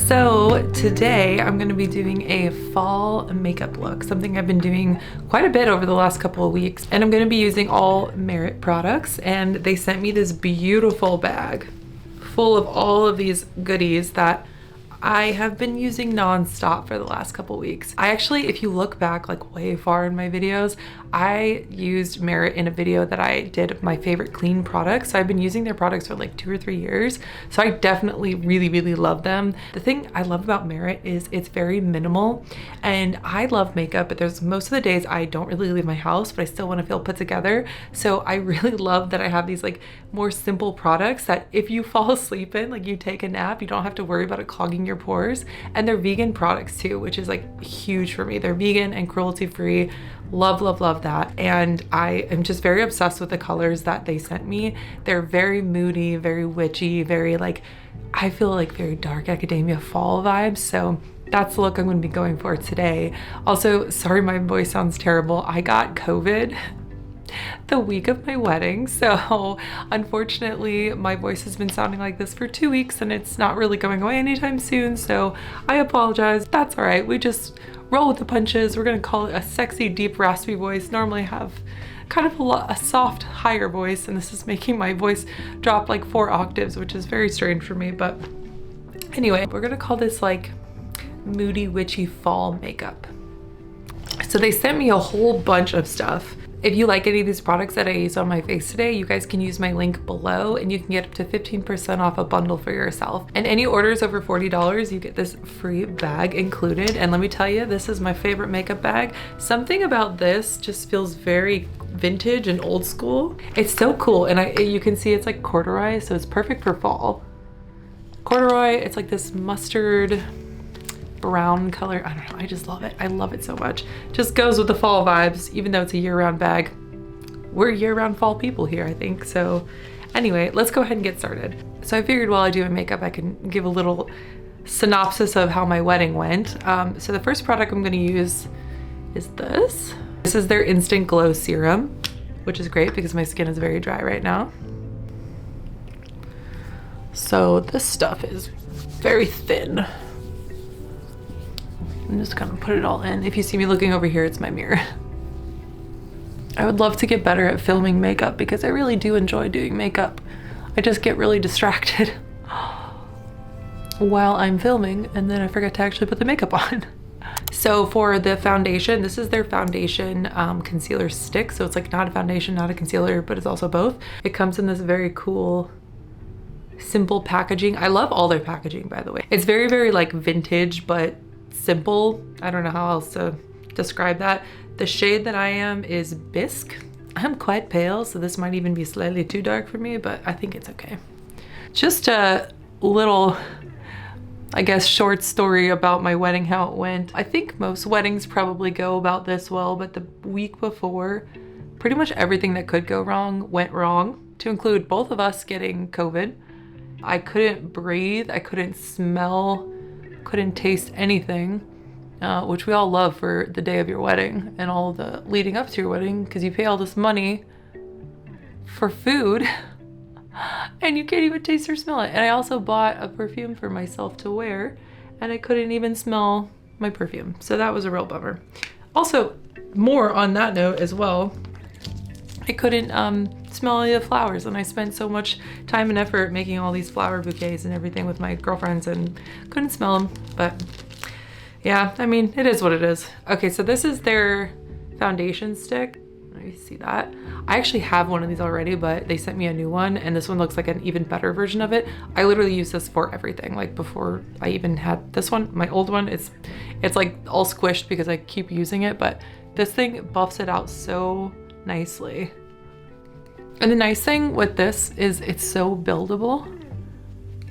So today I'm going to be doing a fall makeup look, something I've been doing quite a bit over the last couple of weeks, and I'm going to be using all Merit products, and they sent me this beautiful bag full of all of these goodies that I have been using non-stop for the last couple weeks. I actually, if you look back like way far in my videos, I used Merit in a video that I did of my favorite clean products. So I've been using their products for like 2 or 3 years. So I definitely really love them. The thing I love about Merit is it's very minimal, and I love makeup, but there's most of the days I don't really leave my house, but I still want to feel put together. So I really love that I have these like more simple products that if you fall asleep in, like you take a nap, you don't have to worry about it clogging your pores. And they're vegan products too, which is like huge for me. They're vegan and cruelty free. Love that. And I am just very obsessed with the colors that they sent me. They're very moody, very witchy, very like, I feel like very dark academia fall vibes. So that's the look I'm going to be going for today. Also, sorry my voice sounds terrible. I got COVID the week of my wedding, so unfortunately my voice has been sounding like this for 2 weeks and it's not really going away anytime soon, so I apologize. That's all right, we just roll with the punches. We're gonna call it a sexy deep raspy voice. Normally I have kind of a soft higher voice, and this is making my voice drop like 4 octaves, which is very strange for me. But anyway, we're gonna call this like moody witchy fall makeup. So they sent me a whole bunch of stuff. If you like any of these products that I use on my face today, you guys can use my link below and you can get up to 15% off a bundle for yourself. And any orders over $40, you get this free bag included. And let me tell you, this is my favorite makeup bag. Something about this just feels very vintage and old school. It's so cool. And you can see it's like corduroy, so it's perfect for fall. Corduroy, it's like this mustard brown color. I don't know, I just love it. I love it so much. Just goes with the fall vibes, even though it's a year-round bag. We're year-round fall people here, I think. So anyway, let's go ahead and get started. So I figured while I do my makeup, I can give a little synopsis of how my wedding went. So the first product I'm going to use is this. This is their Instant Glow Serum, which is great because my skin is very dry right now. So this stuff is very thin. I'm just gonna put it all in. If you see me looking over here, it's my mirror. I would love to get better at filming makeup because I really do enjoy doing makeup. I just get really distracted while I'm filming, and then I forget to actually put the makeup on. So for the foundation, this is their foundation concealer stick. So it's like not a foundation, not a concealer, but it's also both. It comes in this very cool, simple packaging. I love all their packaging, by the way. It's very like vintage, but simple. I don't know how else to describe that. The shade that I am is Bisque. I'm quite pale, so this might even be slightly too dark for me, but I think it's okay. Just a little, I guess, short story about my wedding, how it went. I think most weddings probably go about this well, but the week before, pretty much everything that could go wrong went wrong, to include both of us getting COVID. I couldn't breathe, I couldn't smell, couldn't taste anything, which we all love for the day of your wedding and all the leading up to your wedding, because you pay all this money for food and you can't even taste or smell it. And I also bought a perfume for myself to wear and I couldn't even smell my perfume. So that was a real bummer. Also, more on that note as well, I couldn't smell any of the flowers, and I spent so much time and effort making all these flower bouquets and everything with my girlfriends and couldn't smell them. But yeah, I mean, it is what it is. Okay, so this is their foundation stick. Let me see that. I actually have one of these already, but they sent me a new one, and this one looks like an even better version of it. I literally use this for everything. Like before I even had this one, my old one, it's like all squished because I keep using it, but this thing buffs it out so nicely. And the nice thing with this is it's so buildable.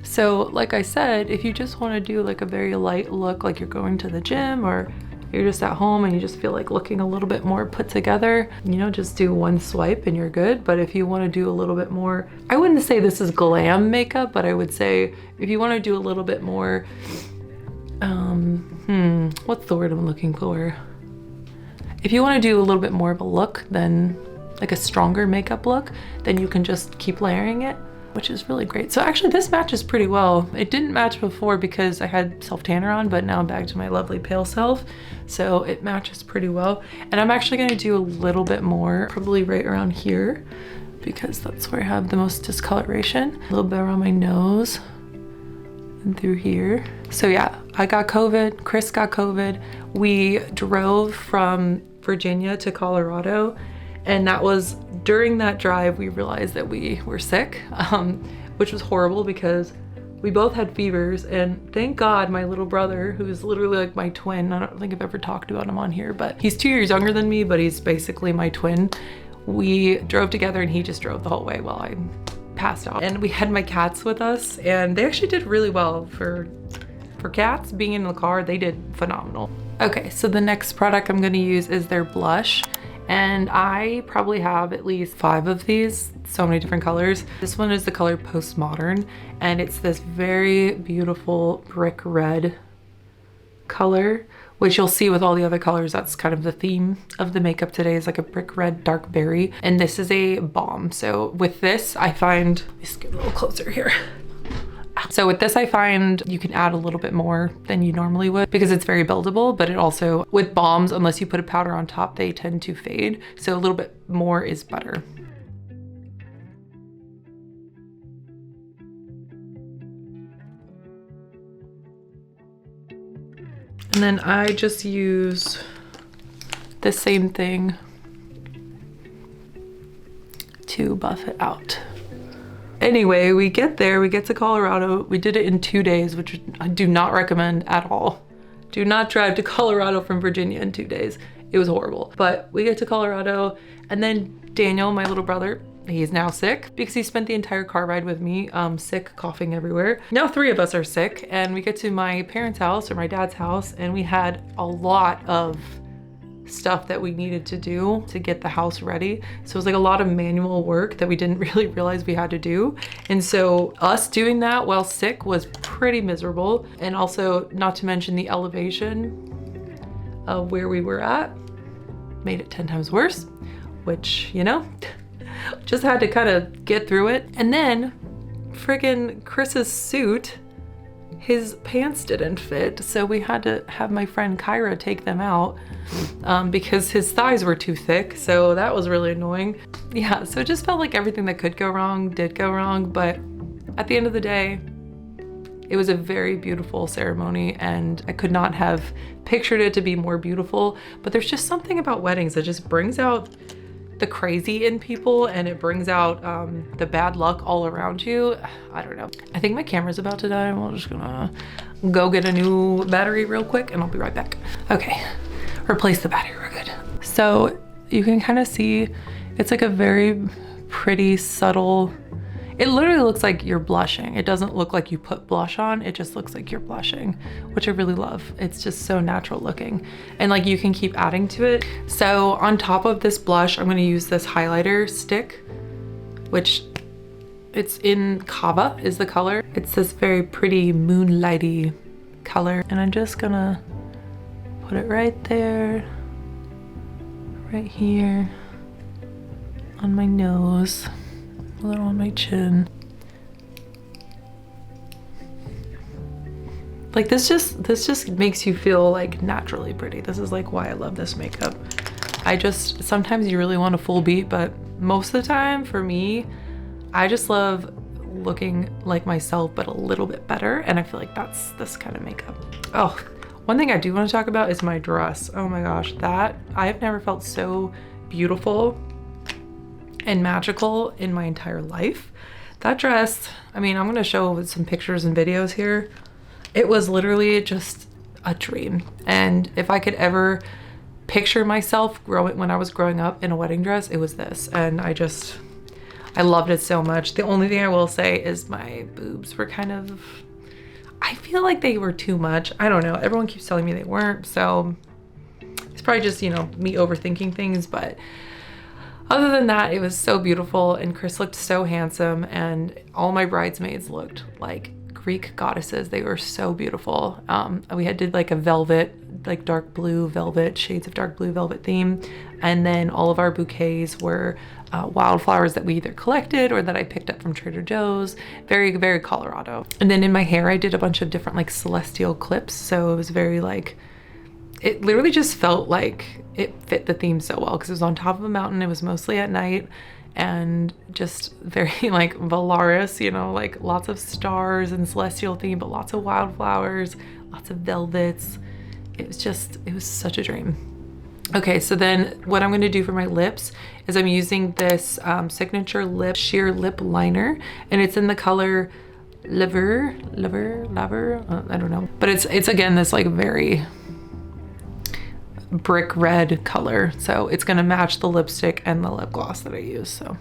So like I said, if you just want to do like a very light look, like you're going to the gym or you're just at home and you just feel like looking a little bit more put together, you know, just do one swipe and you're good. But if you want to do a little bit more, I wouldn't say this is glam makeup, but I would say if you want to do a little bit more, what's the word I'm looking for? If you want to do a little bit more of a look, then like a stronger makeup look, then you can just keep layering it. which is really great. So actually this matches pretty well. It didn't match before because I had self tanner on, but now I'm back to my lovely pale self. So it matches pretty well. And I'm actually gonna do a little bit more, probably right around here, because that's where I have the most discoloration. A little bit around my nose and through here. So yeah, I got COVID, Chris got COVID. We drove from Virginia to Colorado, and that was during that drive we realized that we were sick, which was horrible because we both had fevers. And thank God my little brother, who's literally like my twin, I don't think I've ever talked about him on here, but he's 2 years younger than me, but he's basically my twin. We drove together and he just drove the whole way while I passed out. And we had my cats with us, and they actually did really well for cats being in the car. They did phenomenal. Okay, so the next product I'm gonna use is their blush. And I probably have at least 5 of these, so many different colors. This one is the color Postmodern, and it's this very beautiful brick red color, which you'll see with all the other colors. That's kind of the theme of the makeup today, is like a brick red dark berry. And this is a balm. So with this, I find, let's get a little closer here. So with this, I find you can add a little bit more than you normally would because it's very buildable, but it also, with balms, unless you put a powder on top, they tend to fade. So a little bit more is better. And then I just use the same thing to buff it out. Anyway, we get there, we get to Colorado. We did it in 2 days, which I do not recommend at all. Do not drive to Colorado from Virginia in 2 days. It was horrible. But we get to Colorado, and then Daniel, my little brother, he's now sick because he spent the entire car ride with me, sick, coughing everywhere. Now 3 of us are sick, and we get to my parents' house or my dad's house, and we had a lot of stuff that we needed to do to get the house ready. So it was like a lot of manual work that we didn't really realize we had to do. And so us doing that while sick was pretty miserable. And also, not to mention the elevation of where we were at made it 10 times worse, which, you know, just had to kind of get through it. And then friggin' Chris's suit, his pants didn't fit, so we had to have my friend Kyra take them out because his thighs were too thick, so that was really annoying. Yeah, so it just felt like everything that could go wrong did go wrong, but at the end of the day, it was a very beautiful ceremony, and I could not have pictured it to be more beautiful. But there's just something about weddings that just brings out the crazy in people, and it brings out the bad luck all around you. I don't know. I think my camera's about to die. I'm just gonna go get a new battery real quick and I'll be right back. Okay, replace the battery, we're good. So you can kind of see it's like a very pretty, subtle, it literally looks like you're blushing. It doesn't look like you put blush on, it just looks like you're blushing, which I really love. It's just so natural looking. And like you can keep adding to it. So on top of this blush, I'm gonna use this highlighter stick, which it's in Cava is the color. It's this very pretty moonlighty color. And I'm just gonna put it right there, right here on my nose, a little on my chin. Like this just makes you feel like naturally pretty. This is like why I love this makeup. Sometimes you really want a full beat, but most of the time for me, I just love looking like myself, but a little bit better. And I feel like that's this kind of makeup. Oh, one thing I do want to talk about is my dress. Oh my gosh, that I have never felt so beautiful and magical in my entire life. That dress, I mean, I'm gonna show some pictures and videos here. It was literally just a dream. And if I could ever picture myself when I was growing up in a wedding dress, it was this. And I loved it so much. The only thing I will say is my boobs were kind of, I feel like they were too much. I don't know, everyone keeps telling me they weren't, so it's probably just, you know, me overthinking things, but other than that, it was so beautiful, and Chris looked so handsome, and all my bridesmaids looked like Greek goddesses. They were so beautiful. We did like a velvet, like dark blue velvet, shades of dark blue velvet theme. And then all of our bouquets were wildflowers that we either collected or that I picked up from Trader Joe's. Very, very Colorado. And then in my hair, I did a bunch of different like celestial clips. So it was very like, it literally just felt like it fit the theme so well because it was on top of a mountain. It was mostly at night and just very like Valaris, you know, like lots of stars and celestial theme, but lots of wildflowers, lots of velvets. It was such a dream. Okay, so then what I'm gonna do for my lips is I'm using this Signature Lip Sheer Lip Liner, and it's in the color Laver, I don't know. But it's again, this like very brick red color. So it's gonna match the lipstick and the lip gloss that I use, so.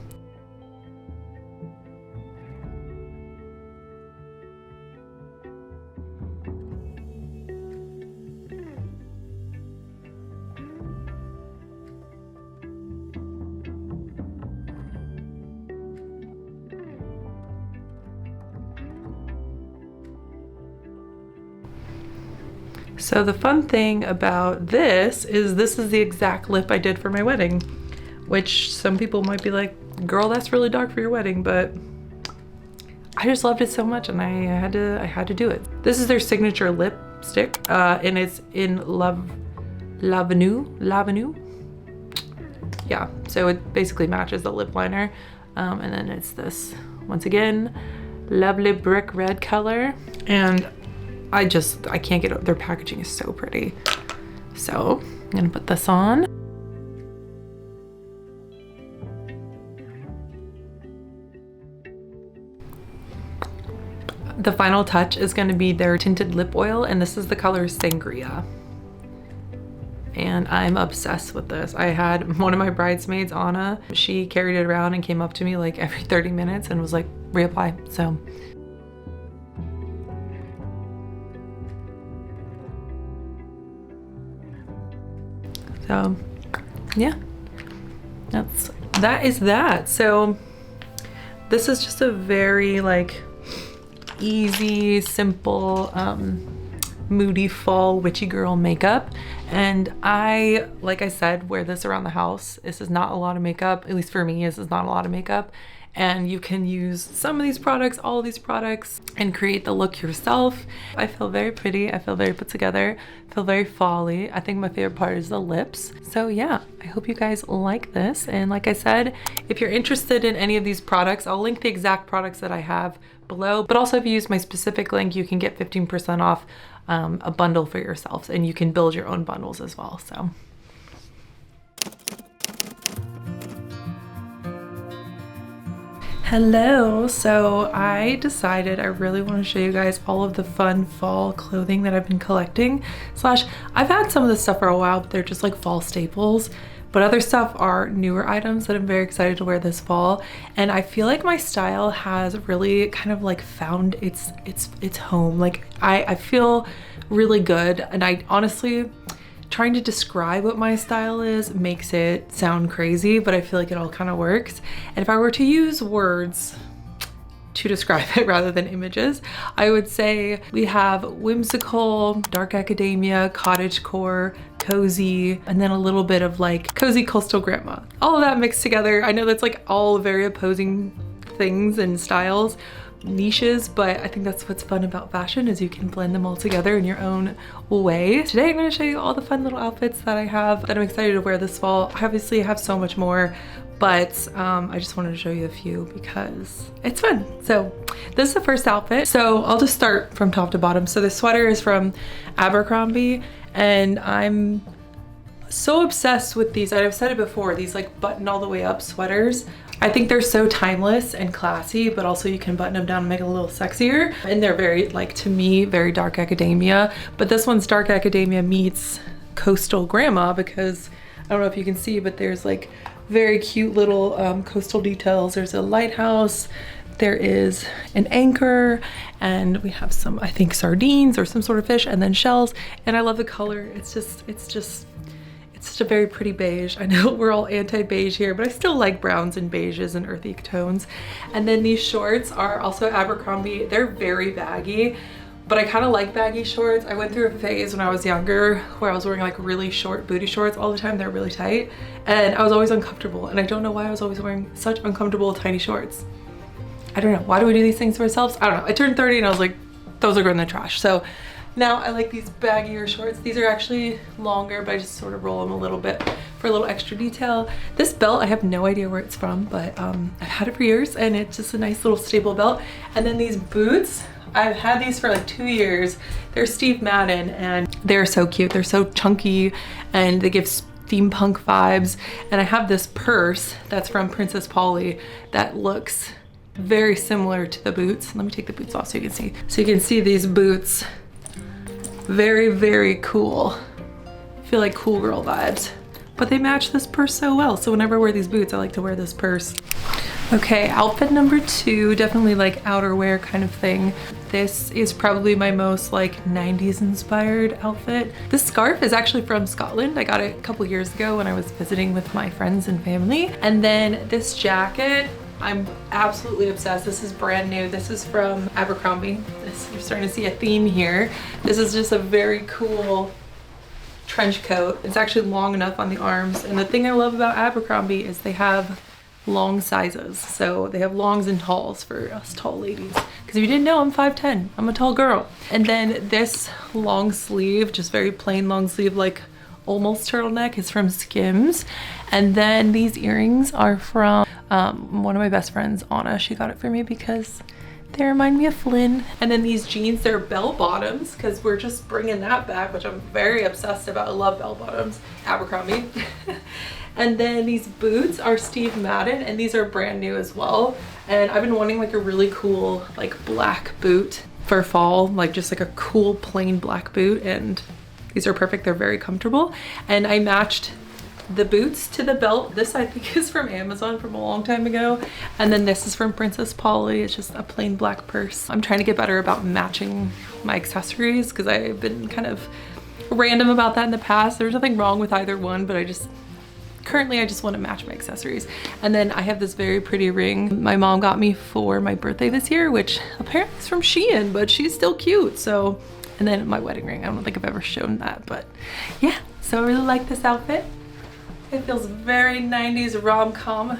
So the fun thing about this is the exact lip I did for my wedding, which some people might be like, girl, that's really dark for your wedding, but I just loved it so much and I had to do it. This is their signature lipstick, and it's in L'Avenue. Yeah, so it basically matches the lip liner. And then it's this, once again, lovely brick red color. And I can't get it. Their packaging is so pretty. So I'm gonna put this on. The final touch is gonna be their tinted lip oil, and this is the color Sangria. And I'm obsessed with this. I had one of my bridesmaids, Anna, she carried it around and came up to me like every 30 minutes and was like, reapply, so. So yeah, that is that. So this is just a very like easy, simple, moody fall witchy girl makeup. And like I said, wear this around the house. This is not a lot of makeup, at least for me, this is not a lot of makeup. And you can use some of these products, all of these products, and create the look yourself. I feel very pretty, I feel very put together, I feel very fall-y. I think my favorite part is the lips. So yeah, I hope you guys like this. And like I said, if you're interested in any of these products, I'll link the exact products that I have below. But also if you use my specific link, you can get 15% off a bundle for yourself, and you can build your own bundles as well, so. Hello, so I decided I really want to show you guys all of the fun fall clothing that I've been collecting. I've had some of this stuff for a while, but they're just like fall staples. But other stuff are newer items that I'm very excited to wear this fall. And I feel like my style has really kind of like found its home. Like I feel really good, and I honestly, trying to describe what my style is makes it sound crazy, but I feel like it all kind of works. And if I were to use words to describe it rather than images, I would say we have whimsical, dark academia, cottagecore, cozy, and then a little bit of like cozy coastal grandma. All of that mixed together. I know that's like all very opposing things and styles, niches, but I think that's what's fun about fashion, is you can blend them all together in your own way. Today I'm going to show you all the fun little outfits that I have that I'm excited to wear this fall. I obviously have so much more, but I just wanted to show you a few because it's fun. So this is the first outfit. So I'll just start from top to bottom. So the sweater is from Abercrombie, and I'm so obsessed with these. I've said it before, these like button all the way up sweaters. I think they're so timeless and classy, but also you can button them down and make it a little sexier. And they're very, like, to me, very dark academia. But this one's dark academia meets coastal grandma, because I don't know if you can see, but there's like very cute little coastal details. There's a lighthouse, there is an anchor, and we have some, I think, sardines or some sort of fish, and then shells. And I love the color. It's Such a very pretty beige. I know we're all anti-beige here, but I still like browns and beiges and earthy tones. And then these shorts are also Abercrombie. They're very baggy, but I kind of like baggy shorts. I went through a phase when I was younger where I was wearing like really short booty shorts all the time. They're really tight and I was always uncomfortable, and I don't know why I was always wearing such uncomfortable tiny shorts. I don't know. Why do we do these things to ourselves? I don't know. I turned 30 and I was like, those are going in the trash. So now I like these baggier shorts. These are actually longer, but I just sort of roll them a little bit for a little extra detail. This belt, I have no idea where it's from, but I've had it for years and it's just a nice little stable belt. And then these boots, I've had these for like 2 years. They're Steve Madden and they're so cute. They're so chunky and they give steampunk vibes. And I have this purse that's from Princess Polly that looks very similar to the boots. Let me take the boots off so you can see. So you can see these boots. Very, very cool. I feel like cool girl vibes, but they match this purse so well. So whenever I wear these boots, I like to wear this purse. Okay, outfit number 2, definitely like outerwear kind of thing. This is probably my most like 90s inspired outfit. This scarf is actually from Scotland. I got it a couple years ago when I was visiting with my friends and family. And then this jacket, I'm absolutely obsessed. This is brand new. This is from Abercrombie. You're starting to see a theme here. This is just a very cool trench coat. It's actually long enough on the arms. And the thing I love about Abercrombie is they have long sizes. So they have longs and talls for us tall ladies. Because if you didn't know, I'm 5'10". I'm a tall girl. And then this long sleeve, just very plain long sleeve, like almost turtleneck, is from Skims. And then these earrings are from one of my best friends, Anna. She got it for me because they remind me of Flynn. And then these jeans, they're bell bottoms because we're just bringing that back, which I'm very obsessed about. I love bell bottoms, Abercrombie. And then these boots are Steve Madden and these are brand new as well. And I've been wanting like a really cool like black boot for fall, like just like a cool plain black boot, and these are perfect. They're very comfortable. And I matched the boots to the belt. This I think is from Amazon from a long time ago. And then this is from Princess Polly. It's just a plain black purse. I'm trying to get better about matching my accessories because I've been kind of random about that in the past. There's nothing wrong with either one, but currently I just want to match my accessories. And then I have this very pretty ring my mom got me for my birthday this year, which apparently is from Shein, but she's still cute. So, and then my wedding ring. I don't think I've ever shown that, but yeah. So I really like this outfit. It feels very 90s rom-com.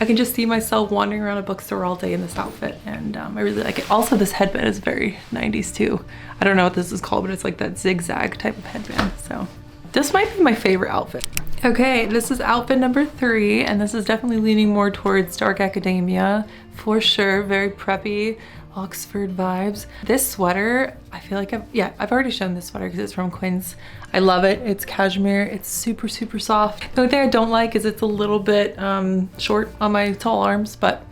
I can just see myself wandering around a bookstore all day in this outfit, and I really like it. Also, this headband is very 90s too. I don't know what this is called, but it's like that zigzag type of headband. So this might be my favorite outfit. Okay, this is outfit number 3, and this is definitely leaning more towards dark academia for sure. Very preppy, Oxford vibes. This sweater, I feel like I've already shown this sweater because it's from Quinn's. I love it. It's cashmere. It's super, super soft. The only thing I don't like is it's a little bit short on my tall arms, but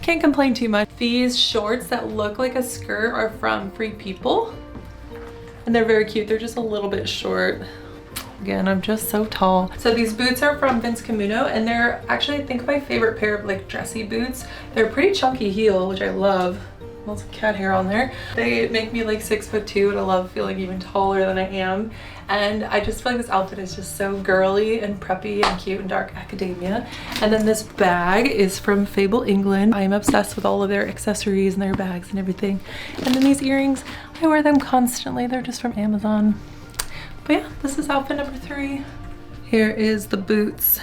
can't complain too much. These shorts that look like a skirt are from Free People, and they're very cute. They're just a little bit short. Again, I'm just so tall. So these boots are from Vince Camuto, and they're actually, I think, my favorite pair of like dressy boots. They're a pretty chunky heel, which I love. Lots of cat hair on there. They make me like 6'2", and I love feeling even taller than I am. And I just feel like this outfit is just so girly and preppy and cute and dark academia. And then this bag is from Fable England. I am obsessed with all of their accessories and their bags and everything. And then these earrings, I wear them constantly. They're just from Amazon. But yeah, this is outfit number 3. Here is the boots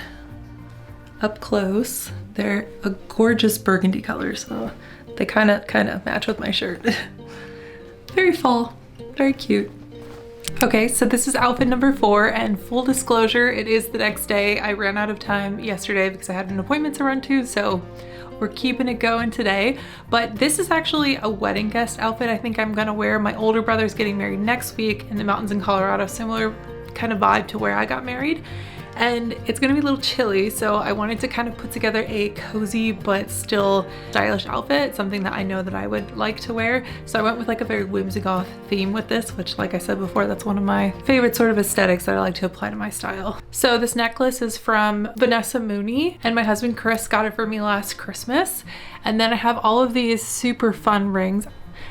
up close. They're a gorgeous burgundy color, so they kind of match with my shirt. Very fall, very cute. Okay, so this is outfit number 4, and full disclosure, it is the next day. I ran out of time yesterday because I had an appointment to run to, so we're keeping it going today. But this is actually a wedding guest outfit I think I'm gonna wear. My older brother's getting married next week in the mountains in Colorado, similar kind of vibe to where I got married. And it's gonna be a little chilly, so I wanted to kind of put together a cozy but still stylish outfit, something that I know that I would like to wear. So I went with like a very whimsigoth theme with this, which, like I said before, that's one of my favorite sort of aesthetics that I like to apply to my style. So this necklace is from Vanessa Mooney, and my husband Chris got it for me last Christmas. And then I have all of these super fun rings.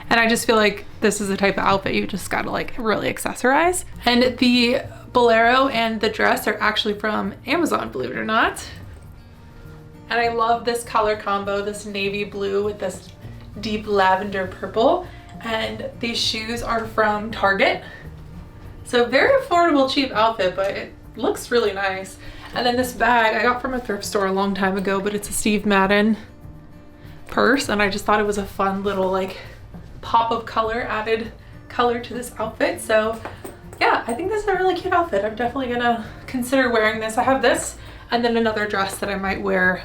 And I just feel like this is the type of outfit you just gotta like really accessorize. And the bolero and the dress are actually from Amazon, believe it or not. And I love this color combo, this navy blue with this deep lavender purple. And these shoes are from Target. So very affordable, cheap outfit, but it looks really nice. And then this bag I got from a thrift store a long time ago, but it's a Steve Madden purse, and I just thought it was a fun little like pop of color, added color to this outfit. So yeah, I think this is a really cute outfit. I'm definitely gonna consider wearing this. I have this and then another dress that I might wear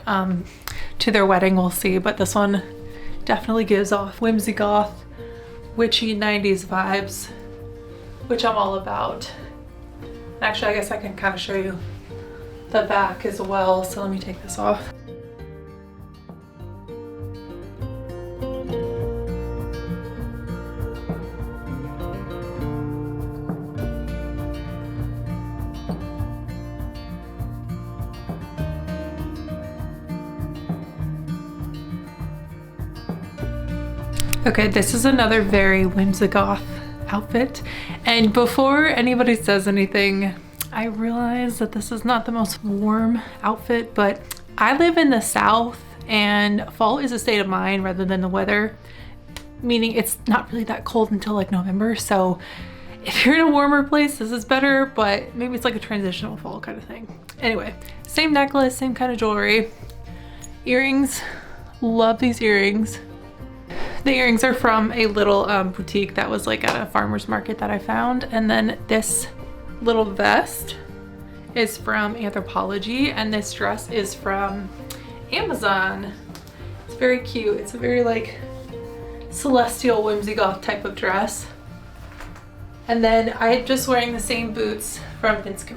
to their wedding, we'll see. But this one definitely gives off whimsy goth, witchy 90s vibes, which I'm all about. Actually, I guess I can kind of show you the back as well. So let me take this off. Okay, this is another very whimsy goth outfit. And before anybody says anything, I realize that this is not the most warm outfit, but I live in the South and fall is a state of mind rather than the weather, meaning it's not really that cold until like November. So if you're in a warmer place, this is better, but maybe it's like a transitional fall kind of thing. Anyway, same necklace, same kind of jewelry. Earrings, love these earrings. The earrings are from a little boutique that was like at a farmer's market that I found. And then this little vest is from Anthropologie, and this dress is from Amazon. It's very cute. It's a very like celestial whimsy goth type of dress. And then I'm just wearing the same boots from Bisque.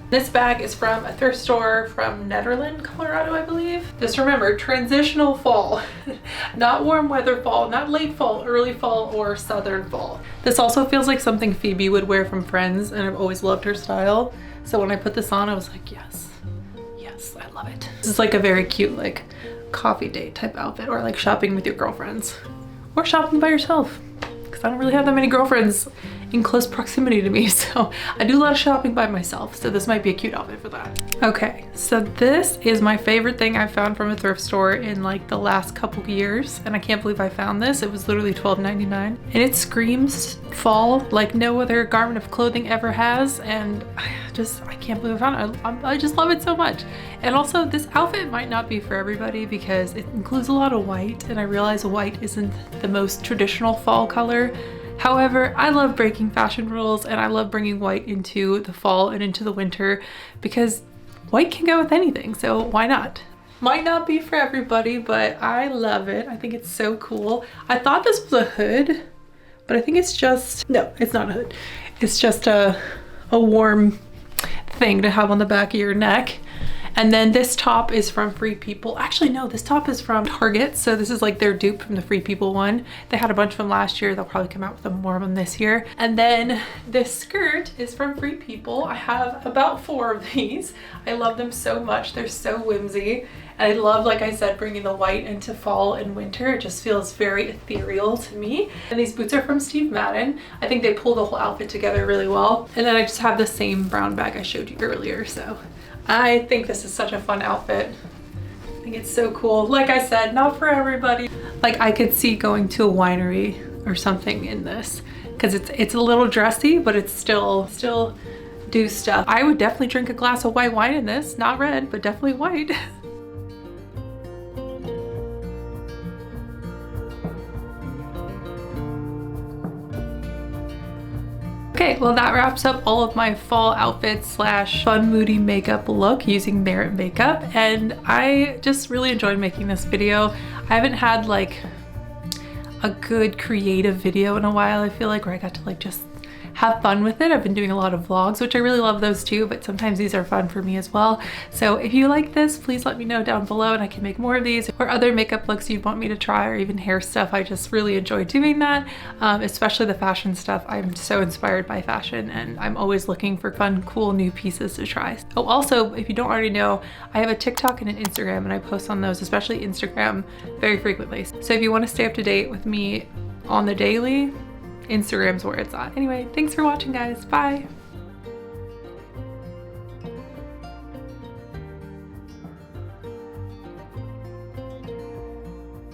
This bag is from a thrift store from Nederland, Colorado, I believe. Just remember, transitional fall, not warm weather fall, not late fall, early fall, or southern fall. This also feels like something Phoebe would wear from Friends, and I've always loved her style. So when I put this on, I was like, yes, yes, I love it. This is like a very cute, like coffee date type outfit, or like shopping with your girlfriends, or shopping by yourself, because I don't really have that many girlfriends in close proximity to me, so I do a lot of shopping by myself, so this might be a cute outfit for that. Okay, so this is my favorite thing I've found from a thrift store in like the last couple years, and I can't believe I found this. It was literally $12.99, and it screams fall like no other garment of clothing ever has, and I can't believe I found it. I just love it so much. And also, this outfit might not be for everybody because it includes a lot of white, and I realize white isn't the most traditional fall color. However, I love breaking fashion rules, and I love bringing white into the fall and into the winter because white can go with anything, so why not? Might not be for everybody, but I love it. I think it's so cool. I thought this was a hood, but I think it's just, no, it's not a hood. It's just a warm thing to have on the back of your neck. And then this top is from Free People. Actually, no, this top is from Target. So this is like their dupe from the Free People one. They had a bunch of them last year. They'll probably come out with more of them this year. And then this skirt is from Free People. I have about 4 of these. I love them so much. They're so whimsy. And I love, like I said, bringing the white into fall and winter. It just feels very ethereal to me. And these boots are from Steve Madden. I think they pull the whole outfit together really well. And then I just have the same brown bag I showed you earlier. So I think this is such a fun outfit. I think it's so cool. Like I said, not for everybody. Like I could see going to a winery or something in this because it's a little dressy, but it's still do stuff. I would definitely drink a glass of white wine in this, not red, but definitely white. Okay, well that wraps up all of my fall outfits slash fun moody makeup look using Merit makeup, and I just really enjoyed making this video. I haven't had like a good creative video in a while, I feel like, where I got to like just have fun with it. I've been doing a lot of vlogs, which I really love those too, but sometimes these are fun for me as well. So if you like this, please let me know down below and I can make more of these, or other makeup looks you'd want me to try, or even hair stuff. I just really enjoy doing that, especially the fashion stuff. I'm so inspired by fashion and I'm always looking for fun, cool new pieces to try. Oh, also, if you don't already know, I have a TikTok and an Instagram, and I post on those, especially Instagram, very frequently. So if you want to stay up to date with me on the daily, Instagram's where it's at. Anyway, thanks for watching, guys. Bye.